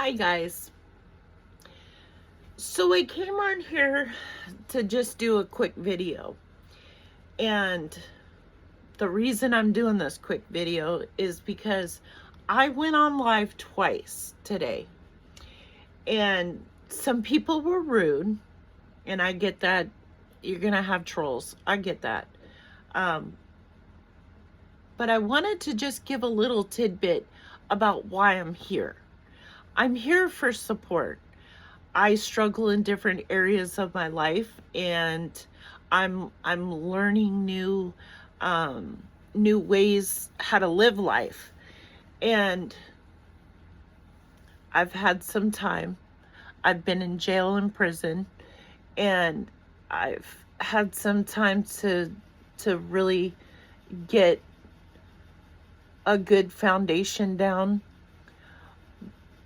Hi guys. So I came on here to just do a quick video. And the reason I'm doing this quick video is because I went on live twice today. And some people were rude, and I get that you're going to have trolls. I get that. Um, but I wanted to just give a little tidbit about why I'm here. I'm here for support. I struggle in different areas of my life, and I'm learning new ways how to live life. And I've had some time. I've been in jail and prison, and I've had some time to really get a good foundation down.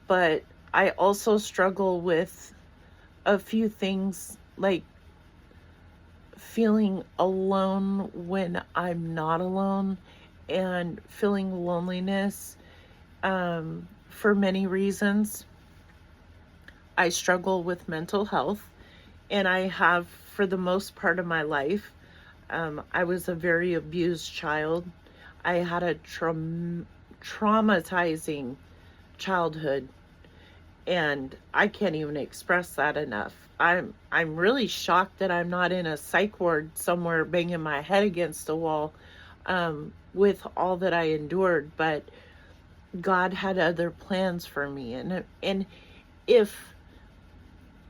But I also struggle with a few things like feeling alone when I'm not alone and feeling loneliness for many reasons. I struggle with mental health, and I have for the most part of my life. I was a very abused child. I had a traumatizing childhood, and I can't even express that enough. I'm really shocked that I'm not in a psych ward somewhere banging my head against a wall with all that I endured. But God had other plans for me, and if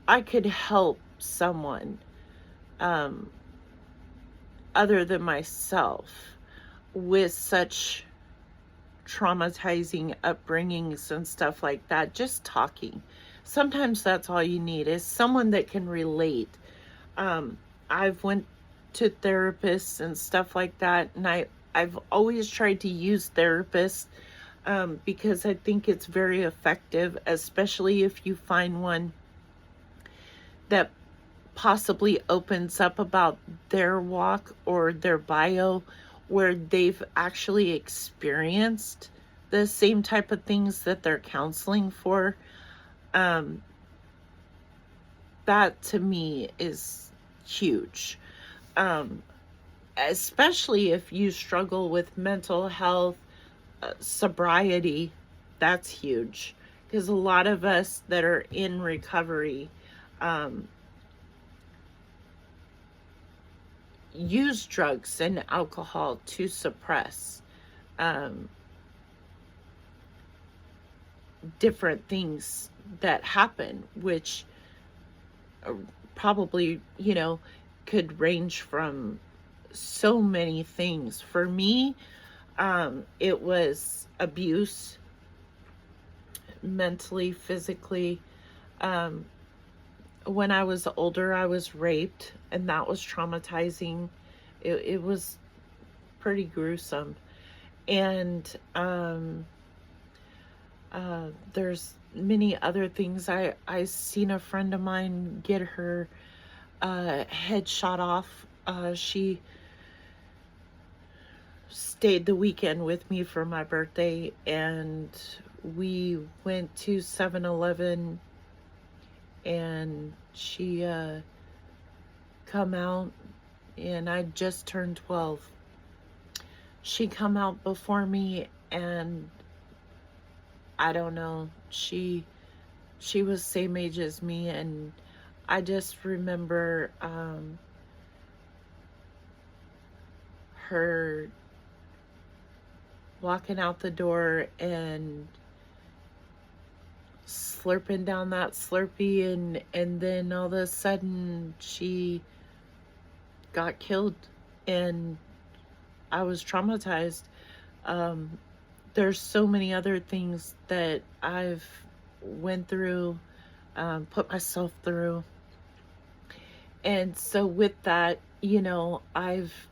I could help someone um, other than myself with such traumatizing upbringings and stuff like that, just talking. Sometimes that's all you need is someone that can relate. I've went to therapists and stuff like that, and I've always tried to use therapists because I think it's very effective, especially if you find one that possibly opens up about their walk or their bio where they've actually experienced the same type of things that they're counseling for. Um, that to me is huge. Um, Especially if you struggle with mental health, sobriety, that's huge. Because a lot of us that are in recovery um, use drugs and alcohol to suppress um, different things that happen, which probably, could range from so many things. For me, it was abuse, mentally, physically. Um, when I was older, I was raped, and that was traumatizing. It was pretty gruesome. And there's many other things. I seen a friend of mine get her head shot off. She stayed the weekend with me for my birthday, and we went to 7-Eleven, and she come out, and I just turned 12. She come out before me, and I don't know, she was same age as me, and I just remember her walking out the door and slurping down that Slurpee, and then all of a sudden she got killed, and I was traumatized. Um, there's so many other things that I've went through, put myself through. And so with that, I've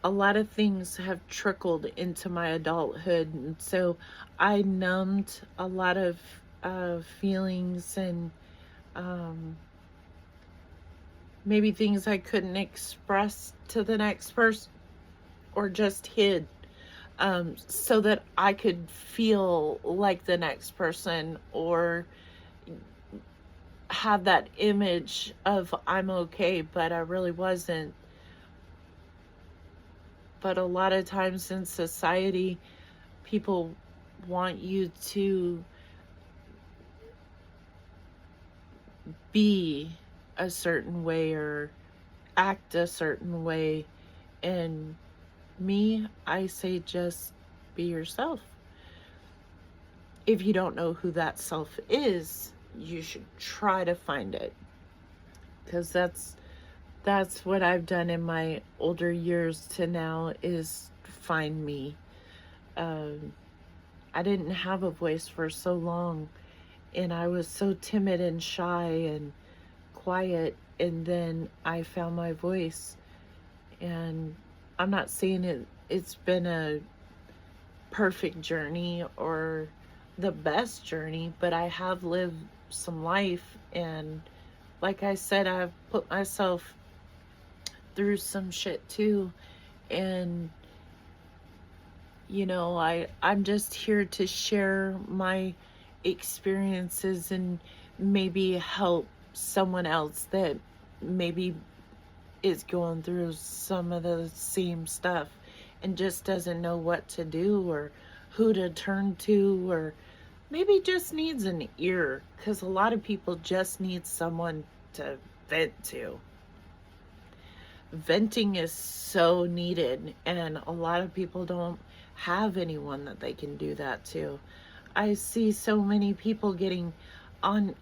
a lot of things have trickled into my adulthood, and so I numbed a lot of feelings and um, maybe things I couldn't express to the next person or just hid. so that I could feel like the next person, or have that image of I'm okay, but I really wasn't. But a lot of times in society, people want you to be a certain way or act a certain way. And me, I say just be yourself. If you don't know who that self is, you should try to find it. Because that's what I've done in my older years to now, is find me. Um, I didn't have a voice for so long, and I was so timid and shy and quiet, and then I found my voice. And I'm not saying it's been a perfect journey or the best journey, but I have lived some life, and like I said, I've put myself through some shit too. And I'm just here to share my experiences and maybe help someone else that maybe is going through some of the same stuff and just doesn't know what to do or who to turn to, or maybe just needs an ear, because a lot of people just need someone to vent to. Venting is so needed, and a lot of people don't have anyone that they can do that to. I see so many people getting on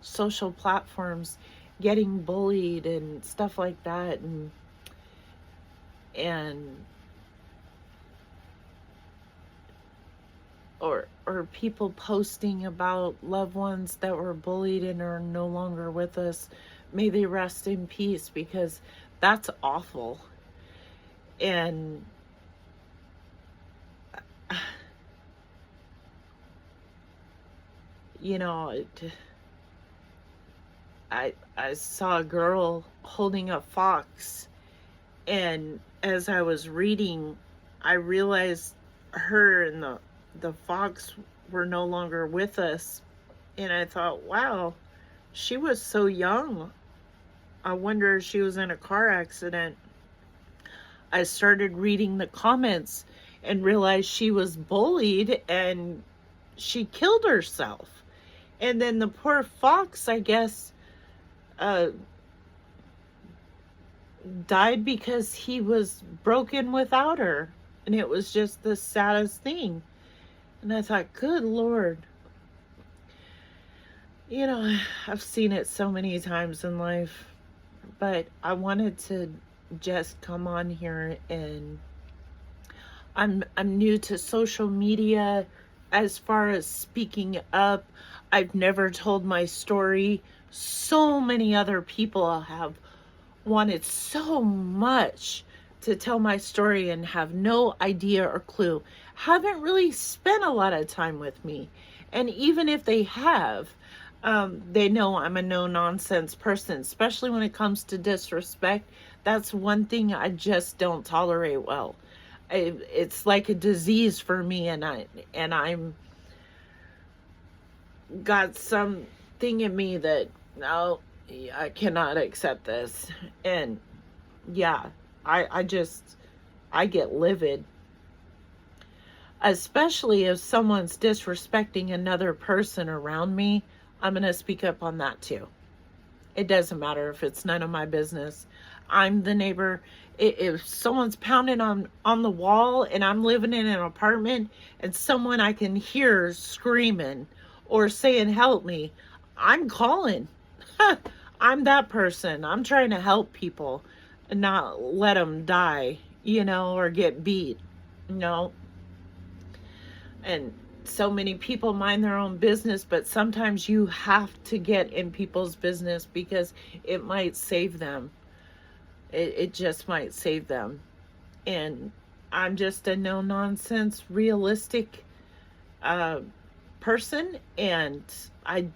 social platforms, getting bullied and stuff like that, and or people posting about loved ones that were bullied and are no longer with us. May they rest in peace, because that's awful. And you know, I saw a girl holding a fox, and as I was reading, I realized her and the fox were no longer with us. And I thought, wow, she was so young. I wonder if she was in a car accident. I started reading the comments and realized she was bullied and she killed herself. And then the poor fox, I guess, died because he was broken without her. And it was just the saddest thing. And I thought, good Lord. I've seen it so many times in life. But I wanted to just come on here, and I'm new to social media as far as speaking up. I've never told my story. So many other people have wanted so much to tell my story and have no idea or clue. Haven't really spent a lot of time with me. And even if they have, they know I'm a no-nonsense person, especially when it comes to disrespect. That's one thing I just don't tolerate well. It's like a disease for me, and I'm got something in me that, no, I cannot accept this. And yeah, I get livid, especially if someone's disrespecting another person around me. I'm going to speak up on that too. It doesn't matter if it's none of my business. I'm the neighbor. If someone's pounding on the wall and I'm living in an apartment and someone I can hear screaming or saying, help me, I'm calling. I'm that person. I'm trying to help people and not let them die, or get beat, And so many people mind their own business, but sometimes you have to get in people's business because it might save them. It just might save them. And I'm just a no-nonsense, realistic person, and I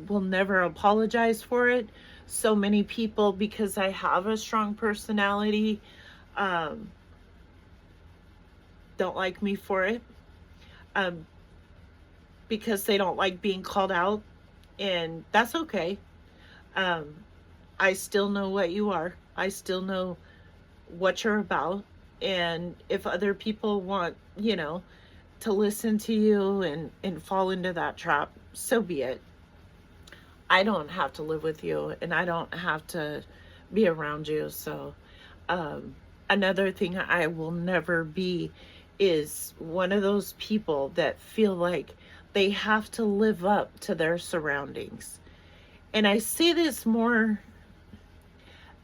will never apologize for it. So many people, because I have a strong personality, don't like me for it, um, because they don't like being called out, and that's okay. Um, I still know what you are. I still know what you're about. And if other people want, to listen to you and fall into that trap, so be it. I don't have to live with you, and I don't have to be around you. So, um, another thing I will never be is one of those people that feel like they have to live up to their surroundings. And I see this more,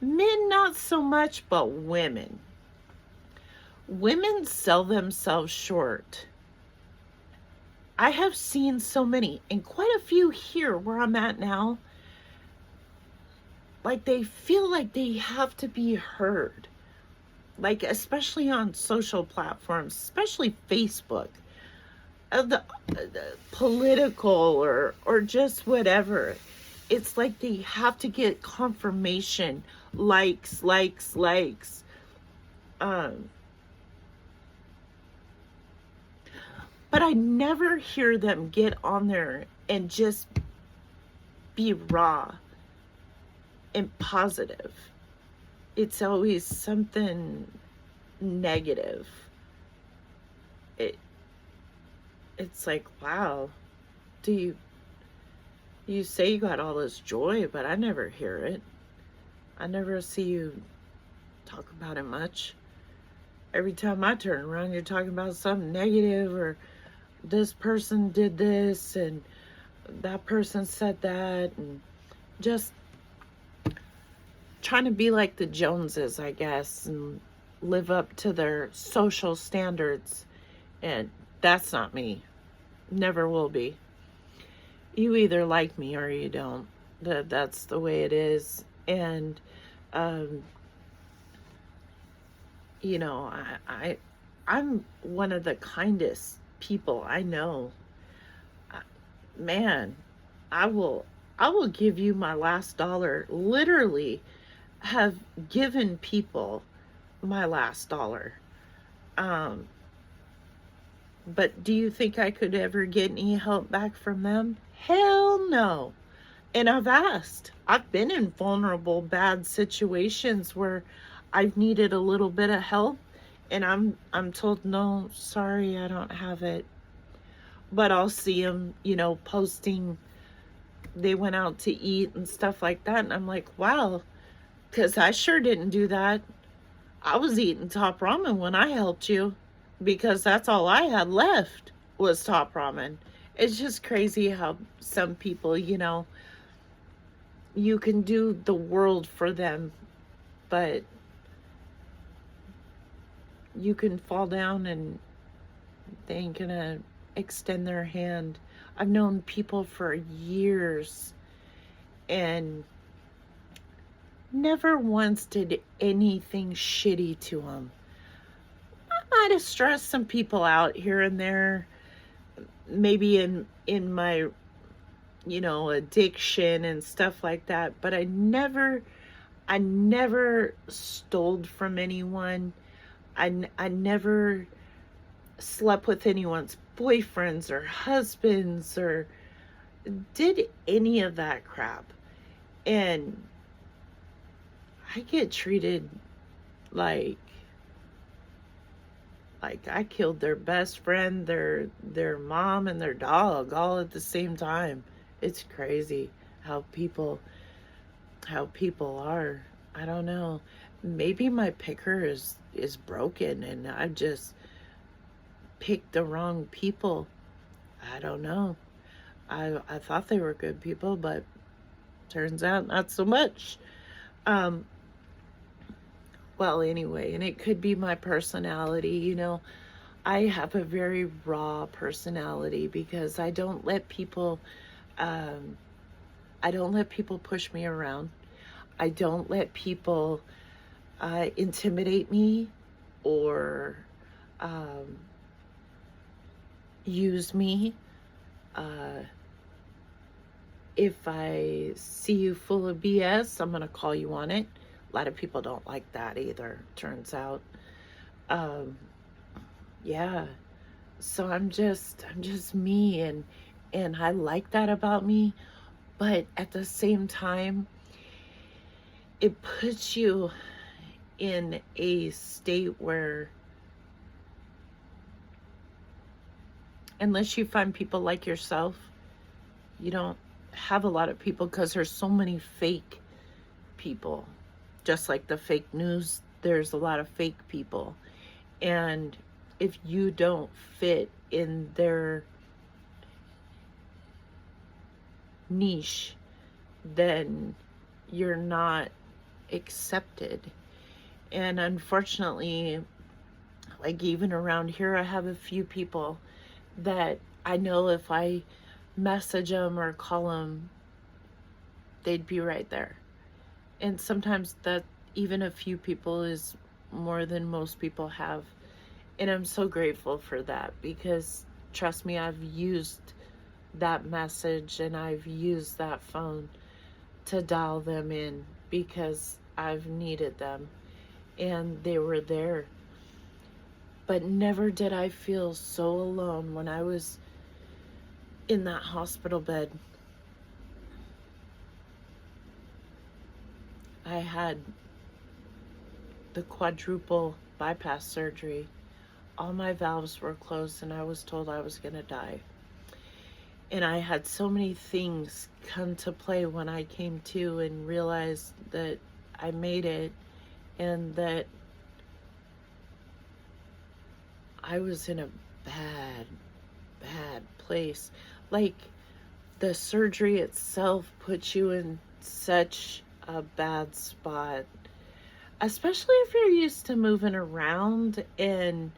men not so much, but women. Women sell themselves short. I have seen so many, and quite a few here where I'm at now, like they feel like they have to be heard. Like, especially on social platforms, especially Facebook, the political or just whatever. It's like they have to get confirmation, likes, likes, likes. Um, but I never hear them get on there and just be raw and positive. It's always something negative. It it's like, wow, do you say you got all this joy, but I never hear it. I never see you talk about it much. Every time I turn around, you're talking about something negative, or this person did this and that person said that, and just trying to be like the Joneses, I guess, and live up to their social standards. And that's not me. Never will be. You either like me or you don't. That's the way it is. And um, I'm one of the kindest people I know. Man, I will I will give you my last dollar. Literally have given people my last dollar. Um, but do you think I could ever get any help back from them? Hell no. And I've asked. I've been in vulnerable, bad situations where I've needed a little bit of help, and I'm told, no, sorry, I don't have it. But I'll see them, posting they went out to eat and stuff like that, and I'm like, wow, because I sure didn't do that. I was eating top ramen when I helped you, because that's all I had left was top ramen. It's just crazy how some people, you can do the world for them, but you can fall down and they ain't gonna extend their hand. I've known people for years and never once did anything shitty to them. I might have stressed some people out here and there, maybe in my addiction and stuff like that, but I never stole from anyone. I never slept with anyone's boyfriends or husbands or did any of that crap. And I get treated like I killed their best friend, their mom, and their dog all at the same time. It's crazy how people are. I don't know. Maybe my picker is broken and I just picked the wrong people. I don't know. I thought they were good people, but turns out not so much. Um, well, anyway, and it could be my personality. I have a very raw personality because um, I don't let people push me around. I don't let people intimidate me or um, use me. Uh, if I see you full of BS, I'm going to call you on it. A lot of people don't like that either, turns out. Um, Yeah. So I'm just me, and I like that about me, but at the same time it puts you in a state where unless you find people like yourself, you don't have a lot of people because there's so many fake people. Just like the fake news, there's a lot of fake people. And if you don't fit in their niche, then you're not accepted. And unfortunately, like even around here, I have a few people that I know if I message them or call them, they'd be right there. And sometimes that even a few people is more than most people have. And I'm so grateful for that because trust me, I've used that message and I've used that phone to dial them in because I've needed them and they were there. But never did I feel so alone when I was in that hospital bed. I had the quadruple bypass surgery. All my valves were closed and I was told I was going to die. And I had so many things come to play when I came to and realized that I made it and that I was in a bad, bad place. Like the surgery itself puts you in such a bad spot, especially if you're used to moving around and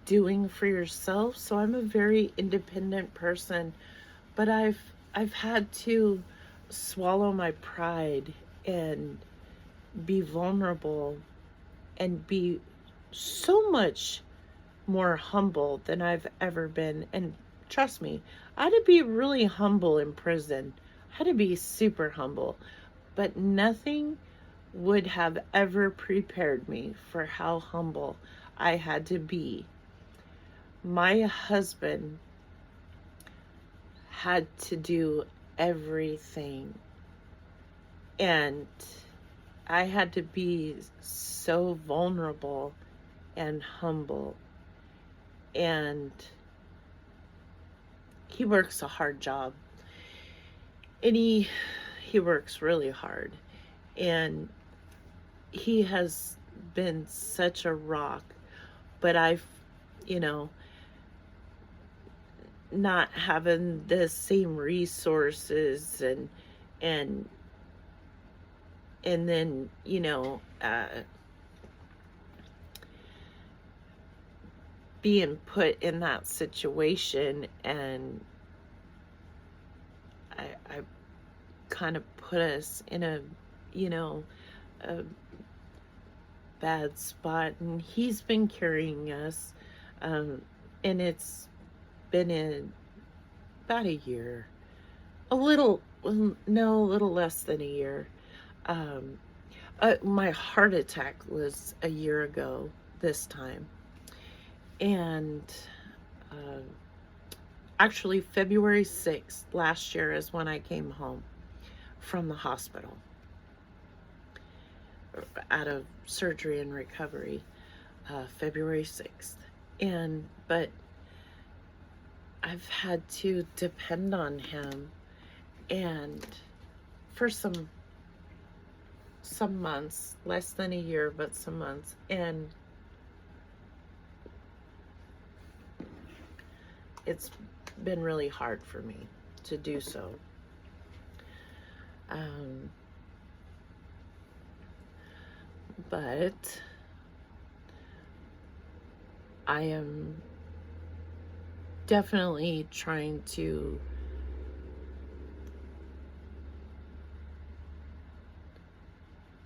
doing for yourself. So I'm a very independent person, but I've had to swallow my pride and be vulnerable and be so much more humble than I've ever been. And trust me, I had to be really humble in prison. I had to be super humble, but nothing would have ever prepared me for how humble I had to be. My husband had to do everything, and I had to be so vulnerable and humble. And he works a hard job, and he works really hard, and he has been such a rock. But I've you know not having the same resources and and then being put in that situation, and I kind of put us in a bad spot, and he's been carrying us, and it's been in about a year, a little, well, no, a little less than a year. um, my heart attack was a year ago this time, and uh, actually February 6th last year is when I came home from the hospital out of surgery and recovery. February 6th. But I've had to depend on him, and for some months, less than a year, but some months, and it's been really hard for me to do so. But I am definitely trying to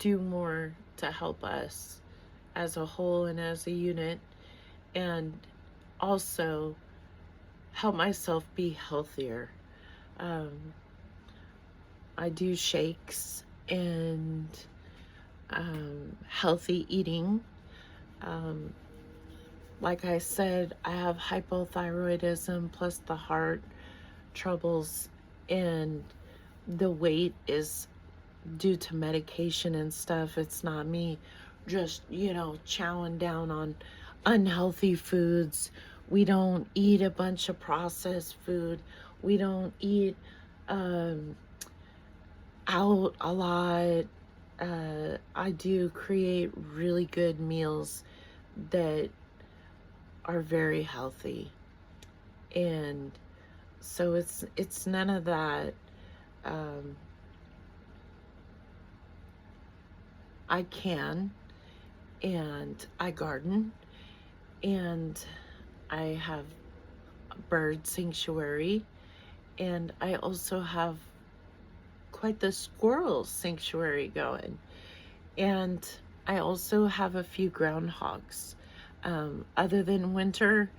do more to help us as a whole and as a unit, and also help myself be healthier. Um, I do shakes and healthy eating. Um, like I said, I have hypothyroidism plus the heart troubles, and the weight is due to medication and stuff. It's not me just, chowing down on unhealthy foods. We don't eat a bunch of processed food. We don't eat um, out a lot. I do create really good meals that are very healthy. And so it's none of that. Um, I can, and I garden, and I have a bird sanctuary, and I also have quite the squirrel sanctuary going. And I also have a few groundhogs. Other than winter,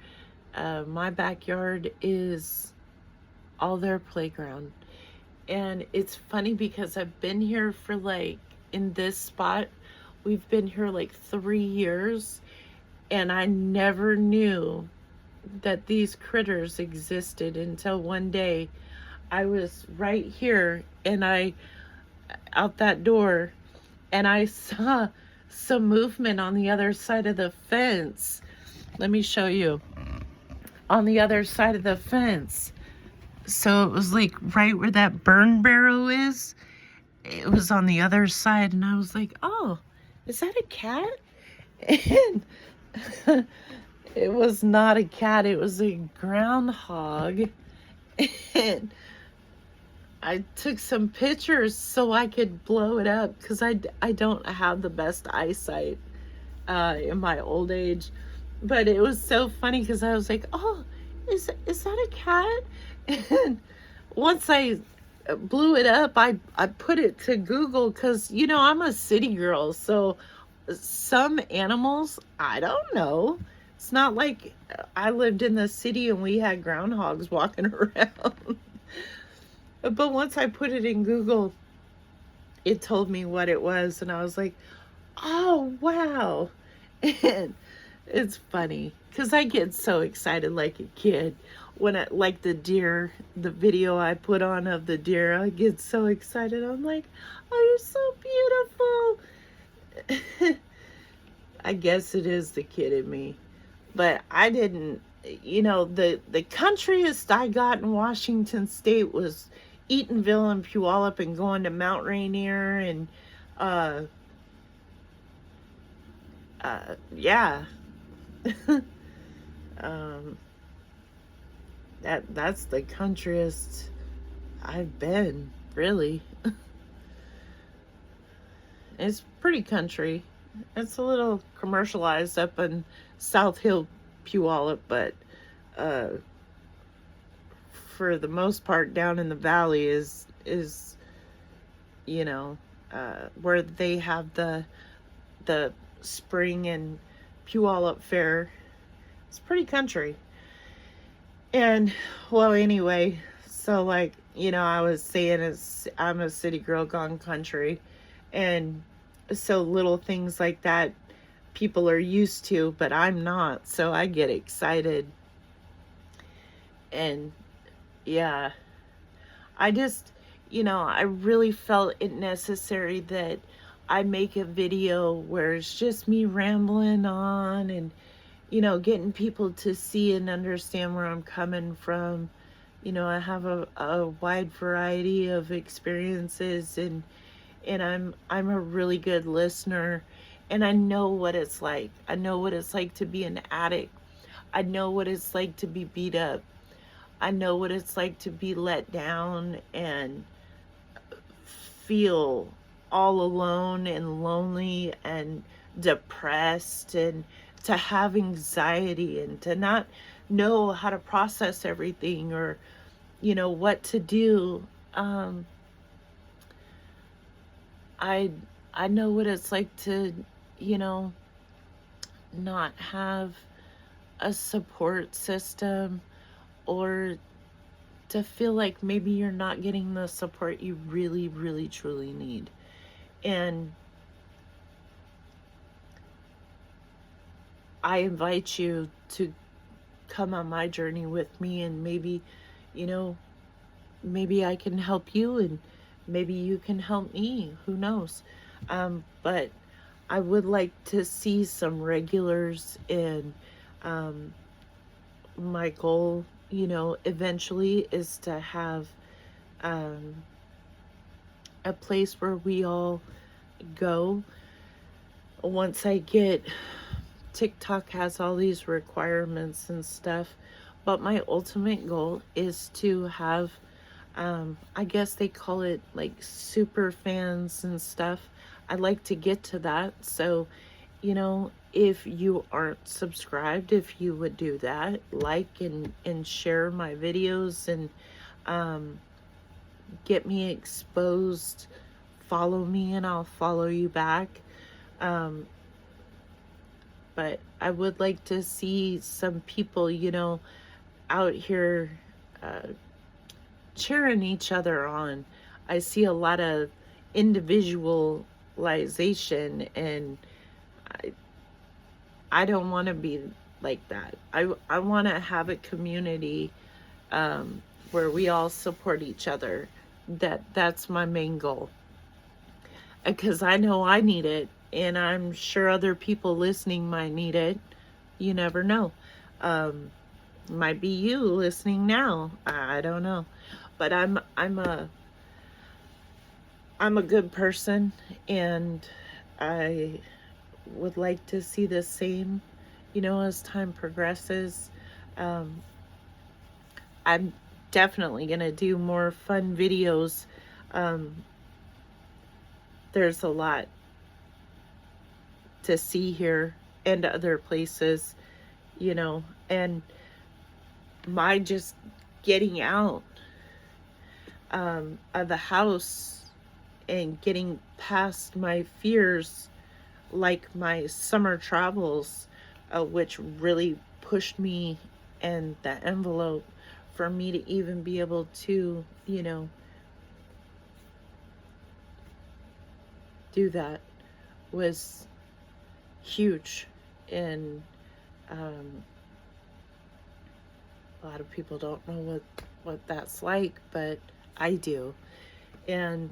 my backyard is all their playground. And it's funny because I've been here for in this spot, we've been here 3 years, and I never knew that these critters existed until one day I was right here and out that door, and I saw some movement on the other side of the fence. Let me show you. On the other side of the fence. So it was right where that burn barrel is. It was on the other side, and I was like, oh, is that a cat? And it was not a cat, it was a groundhog. And I took some pictures so I could blow it up, because I don't have the best eyesight in my old age. But it was so funny because I was like, oh, is that a cat? And once I blew it up, I put it to Google, because, I'm a city girl. So some animals, I don't know. It's not like I lived in the city and we had groundhogs walking around. But once I put it in Google, it told me what it was. And I was like, oh, wow. And it's funny because I get so excited like a kid when like the deer, the video I put on of the deer, I get so excited. I'm like, oh, you're so beautiful. I guess it is the kid in me. But I didn't, the countryest I got in Washington State was Eatonville and Puyallup, and going to Mount Rainier, and yeah. That's the countryest I've been, really. It's pretty country. It's a little commercialized up in South Hill, Puyallup, but for the most part down in the valley is where they have the spring and Puyallup fair. It's pretty country. And well, anyway, so I was saying, I'm a city girl gone country, and so little things like that people are used to, but I'm not, so I get excited. And yeah, I just, I really felt it necessary that I make a video where it's just me rambling on, and getting people to see and understand where I'm coming from. I have a wide variety of experiences, and I'm a really good listener, and I know what it's like. I know what it's like to be an addict. I know what it's like to be beat up. I know what it's like to be let down and feel all alone and lonely and depressed, and to have anxiety, and to not know how to process everything, or what to do. I know what it's like to not have a support system, or to feel like maybe you're not getting the support you really, really, truly need. And I invite you to come on my journey with me, and maybe, you know, maybe I can help you, and maybe you can help me. Who knows? But I would like to see some regulars, and um, my goal, eventually is to have um, a place where we all go. Once I get, TikTok has all these requirements and stuff, but my ultimate goal is to have, I guess they call it like super fans and stuff. I'd like to get to that. So, if you aren't subscribed, if you would do that, like and share my videos, and um, get me exposed, follow me and I'll follow you back. Um, but I would like to see some people, out here uh, cheering each other on. I see a lot of individualization, and I, I don't want to be like that. I want to have a community where we all support each other. That's my main goal, because I know I need it, and I'm sure other people listening might need it. You never know. Um, might be you listening now. I don't know, but I'm a good person, and I would like to see the same, as time progresses. Um, I'm definitely gonna do more fun videos. Um, there's a lot to see here and other places, and my just getting out of the house and getting past my fears, like my summer travels, which really pushed me in the envelope for me to even be able to, do that, was huge. And a lot of people don't know what that's like, but I do. And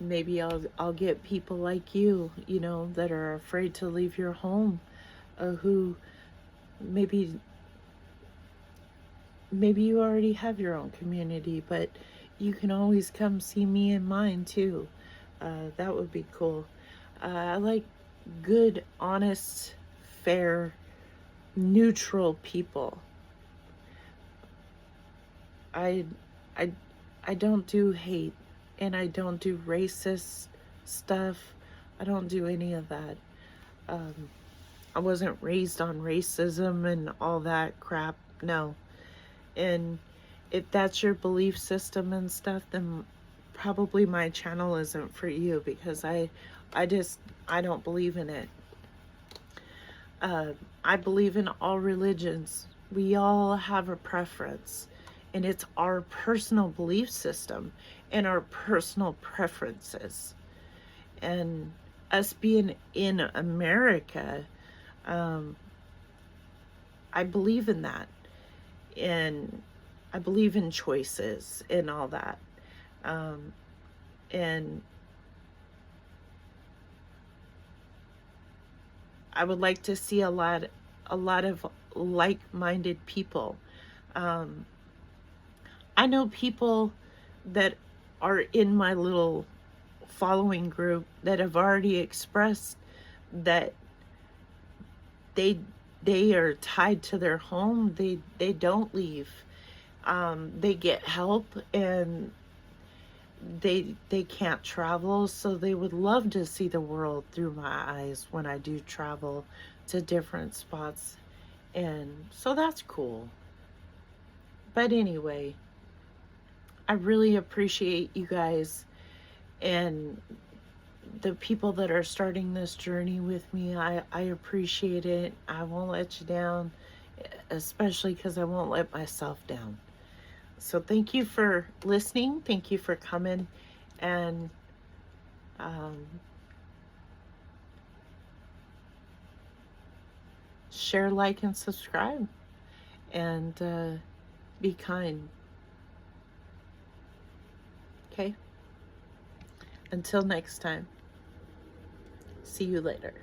maybe I'll get people like you, that are afraid to leave your home, who maybe you already have your own community, but you can always come see me and mine too. That would be cool. I like good, honest, fair, neutral people. I I I don't do hate, and I don't do racist stuff. I don't do any of that. Um, I wasn't raised on racism and all that crap. No. And if that's your belief system and stuff, then probably my channel isn't for you, because I don't believe in it. I believe in all religions. We all have a preference, and it's our personal belief system and our personal preferences. And us being in America, I believe in that. And I believe in choices and all that. And I would like to see a lot of like-minded people. I know people that are in my little following group that have already expressed that they are tied to their home. They don't leave. They get help, and they can't travel, so they would love to see the world through my eyes when I do travel to different spots. And so that's cool. But anyway, I really appreciate you guys and the people that are starting this journey with me. I appreciate it. I won't let you down, especially because I won't let myself down. So thank you for listening. Thank you for coming. And share, like, and subscribe. And be kind. Okay? Until next time. See you later.